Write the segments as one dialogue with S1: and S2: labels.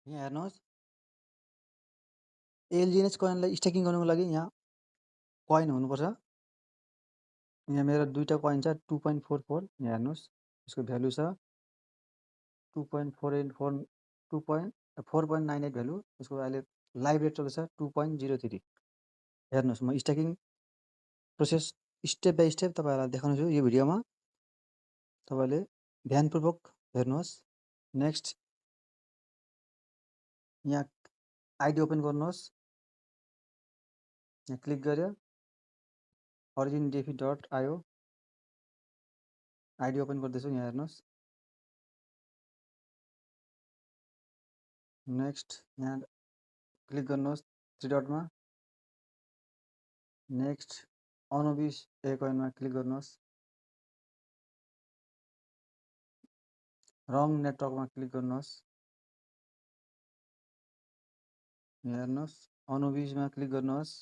S1: यहाँ हेर्नुहोस् एलजिएनएच कोइनलाई स्टेकिङ गर्नुको लागि यहाँ कोइन हुनुपर्छ। यहाँ मेरो दुईटा कोइन छ 2.44 यहाँ हेर्नुहोस् यसको भ्यालु छ 4.98 भ्यालु। यसको अहिले लाइभ रेट चल्दैछ 2.03। हेर्नुहोस् म staking process step by step तपाईँहरूलाई देखाउँछु यो भिडियोमा। तपाईँले ध्यानपूर्वक हेर्नुहोस्। नेक्स्ट यहाँ आइडी ओपन गर्नुहोस्। यहाँ क्लिक गर्यो origindefi.io आइडी ओपन गर्दैछु। यहाँ हेर्नुहोस्। नेक्स्ट यहाँ क्लिक गर्नुहोस् 3 डटमा। नेक्स्ट अनुबिस कोइनमा क्लिक गर्नुहोस्। रङ नेटवर्कमा क्लिक गर्नुहोस्। यहाँ हेर्नुहोस् अनुबिसमा क्लिक गर्नुहोस्।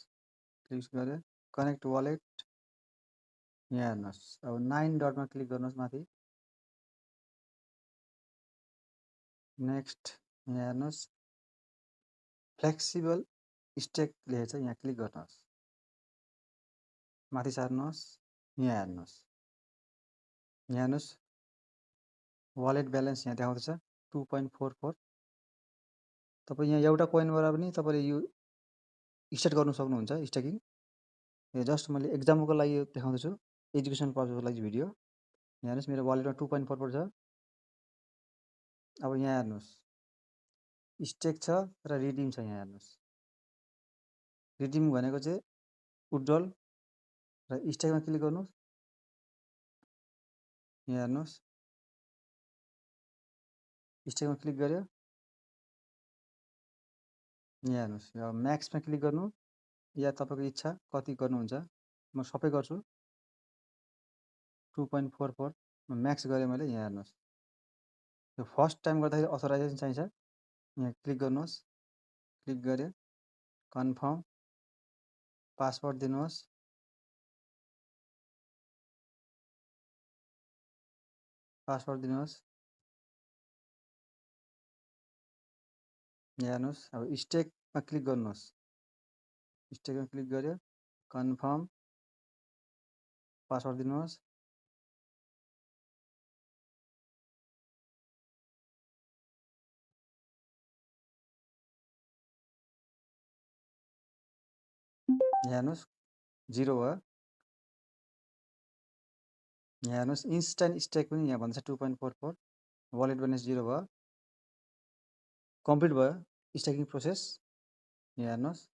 S1: क्लिक गरे कनेक्ट वालेट यहाँ हेर्नुहोस्। अब 9 डटमा क्लिक गर्नुहोस् माथि। नेक्स्ट यहाँ हेर्नुहोस् फ्लेक्सिबल स्टेक लेखेको छ यहाँ क्लिक गर्नुहोस्। माथि सार्नुहोस्। यहाँ हेर्नुहोस्। यहाँ हेर्नुहोस् वालेट ब्यालेन्स यहाँ देखाउँदैछ 2.44। तपाईँ यहाँ एउटा कोइनबाट पनि तपाईँले यो स्टार्ट गर्नु सक्नुहुन्छ स्टेकिङ। यो जस्ट मैले एक्जाम्पलको लागि यो देखाउँदैछु एजुकेसन पर्पजको लागि भिडियो। यहाँ हेर्नुहोस् मेरो वालेटमा 2.44 छ। अब यहाँ हेर्नुहोस् स्टेक छ र रिडिम छ। यहाँ हेर्नुहोस् रिडिम भनेको चाहिँ विथड्रल र स्टेकमा क्लिक गर्नुहोस्। यहाँ हेर्नुहोस् स्टेकमा क्लिक गर्यो। यहाँ हेर्नुहोस् अब म्याक्समा क्लिक गर्नु या तपाईँको इच्छा कति गर्नुहुन्छ। म सबै गर्छु 2.44 म्याक्स गरेँ मैले। यहाँ हेर्नुहोस् यो फर्स्ट टाइम गर्दाखेरि अथोराइजेसन चाहिन्छ। यहाँ क्लिक गर्नुहोस्। क्लिक गरे कन्फर्म पासवर्ड दिनुहोस्। पासवर्ड दिनुहोस्। यहाँ हेर्नुहोस् अब स्टेकमा क्लिक गर्नुहोस्। स्टेकमा क्लिक गर्यो कन्फर्म पासवर्ड दिनुहोस्। यहाँ हेर्नुहोस् 0 भयो। यहाँ हेर्नुहोस् इन्स्ट्यान्ट स्टेक पनि यहाँ भन्छ 2.44 वालेट ब्यालेन्स 0 भयो। कम्प्लिट भयो स्टेकिङ प्रोसेस। यहाँ हेर्नुहोस्